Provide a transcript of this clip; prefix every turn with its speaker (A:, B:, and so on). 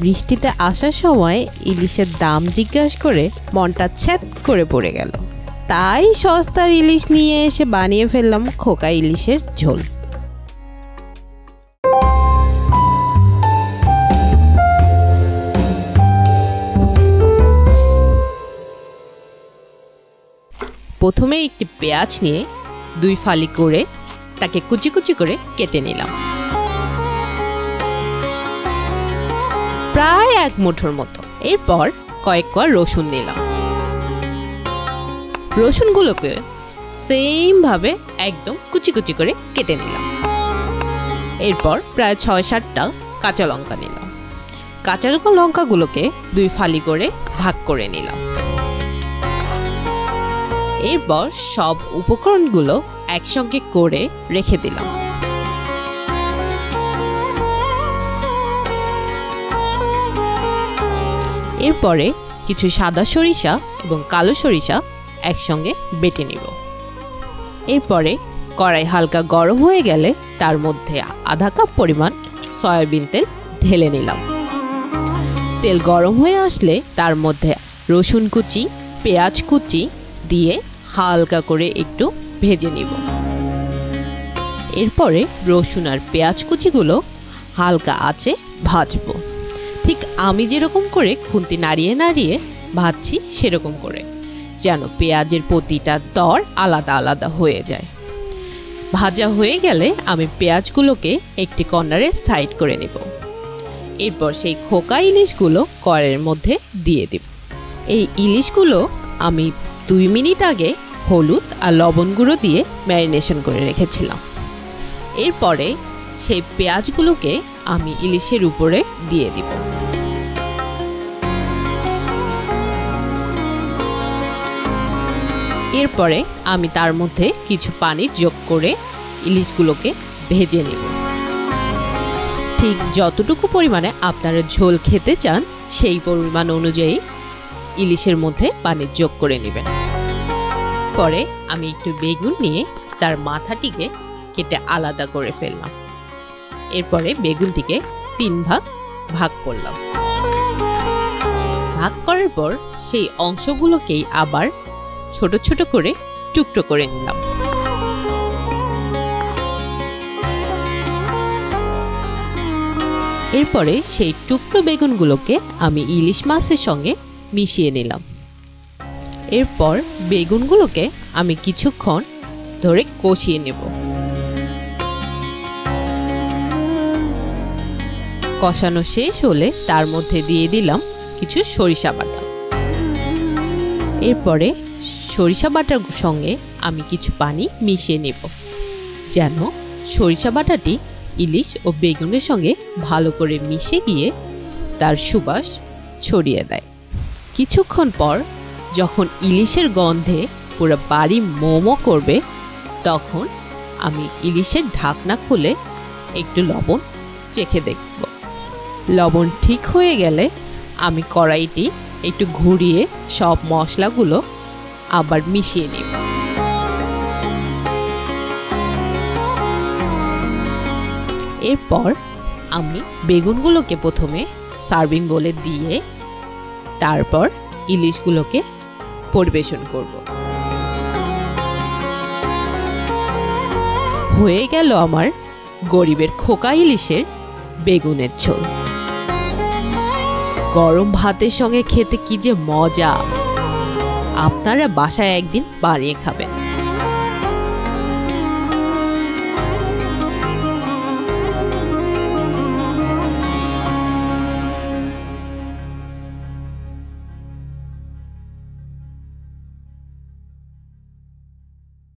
A: বৃষ্টিতে আসার সময় ইলিশের দাম জিজ্ঞাসা করে মনটা ছ্যাদ করে পড়ে গেল। তাই সস্তার ইলিশ নিয়ে এসে বানিয়ে ফেললাম খোকা ইলিশের ঝোল। প্রথমে একটি পেঁয়াজ নিয়ে 2 ফালি করে তাকে কুচি কুচি করে কেটে নিলাম, প্রায় 1 মুঠোর মতো। এরপর কয়েক কোয়া রসুন দিলাম। রসুনগুলোকে সেম ভাবে একদম কুচি কুচি করে কেটে নিলাম। এরপর প্রায় 6-7টা কাঁচা লঙ্কা নিলাম। কাঁচা লঙ্কাগুলোকে 2 ফালি করে ভাগ করে নিলাম। এরপর সব উপকরণগুলো একসঙ্গে করে রেখে দিলাম। এরপরে কিছু সাদা সরিষা এবং কালো সরিষা একসঙ্গে বেটে নিব। এরপরে কড়াই হালকা গরম হয়ে গেলে তার মধ্যে আধা কাপ পরিমাণ সয়াবিন তেল ঢেলে নিলাম। তেল গরম হয়ে আসলে তার মধ্যে রসুন কুচি, পেঁয়াজ কুচি দিয়ে হালকা করে একটু ভেজে নিব। এরপরে রসুন আর পেঁয়াজ কুচিগুলো হালকা আঁচে ভাজবো, ঠিক আমি যেরকম করে খুন্তি নাড়িয়ে নাড়িয়ে ভাজছি সেরকম করে, যেন পেঁয়াজের প্রতিটা দর আলাদা আলাদা হয়ে যায়। ভাজা হয়ে গেলে আমি পেঁয়াজগুলোকে একটি কর্নারে সাইড করে নেব। এরপর সেই খোকা ইলিশগুলো কড়াইয়ের মধ্যে দিয়ে দেব। এই ইলিশগুলো আমি 2 মিনিট আগে হলুদ আর লবণ গুঁড়ো দিয়ে ম্যারিনেশন করে রেখেছিলাম। এরপরে সেই পেঁয়াজগুলোকে আমি ইলিশের উপরে দিয়ে দিব। এরপরে আমি তার মধ্যে কিছু পানি যোগ করে ইলিশগুলোকে ভেজে নেব। ঠিক যতটুকু পরিমাণে আপনারা ঝোল খেতে চান সেই পরিমাণ অনুযায়ী ইলিশের মধ্যে পানি যোগ করে নেবেন। পরে আমি একটু বেগুন নিয়ে তার মাথাটিকে কেটে আলাদা করে ফেললাম। এরপরে বেগুনটিকে 3 ভাগ করলাম। ভাগ করার পর সেই অংশগুলোকেই আবার ছোট ছোট করে টুকরো করে নিলাম। এরপরে সেই টুকরো বেগুনগুলোকে আমি ইলিশ মাছের সঙ্গে মিশিয়ে নিলাম। এরপর বেগুনগুলোকে আমি কিছুক্ষণ ধরে কষিয়ে নেব। কষানো শেষ হলে তার মধ্যে দিয়ে দিলাম কিছু সরিষা বাটা। এরপরে সরিষা বাটার সঙ্গে আমি কিছু পানি মিশিয়ে নেব, যেন সরিষা বাটাটি ইলিশ ও বেগুনের সঙ্গে ভালো করে মিশে গিয়ে তার সুবাস ছড়িয়ে দেয়। কিছুক্ষণ পর যখন ইলিশের গন্ধে পুরো বাড়ি মোমো করবে, তখন আমি ইলিশের ঢাকনা খুলে একটু লবণ চেখে দেখব। লবণ ঠিক হয়ে গেলে আমি কড়াইটি একটু ঘুরিয়ে সব মশলাগুলো আবার মিশিয়ে নেব। এরপর আমি বেগুনগুলোকে প্রথমে সার্ভিং বোলে দিয়ে তারপর ইলিশগুলোকে পরিবেশন করব। হয়ে গেল আমার গরিবের খোকা ইলিশের বেগুনের ঝোল। গরম ভাতের সঙ্গে খেতে কি যে মজা! আপনারা বাসায় একদিন বানিয়ে খাবেন।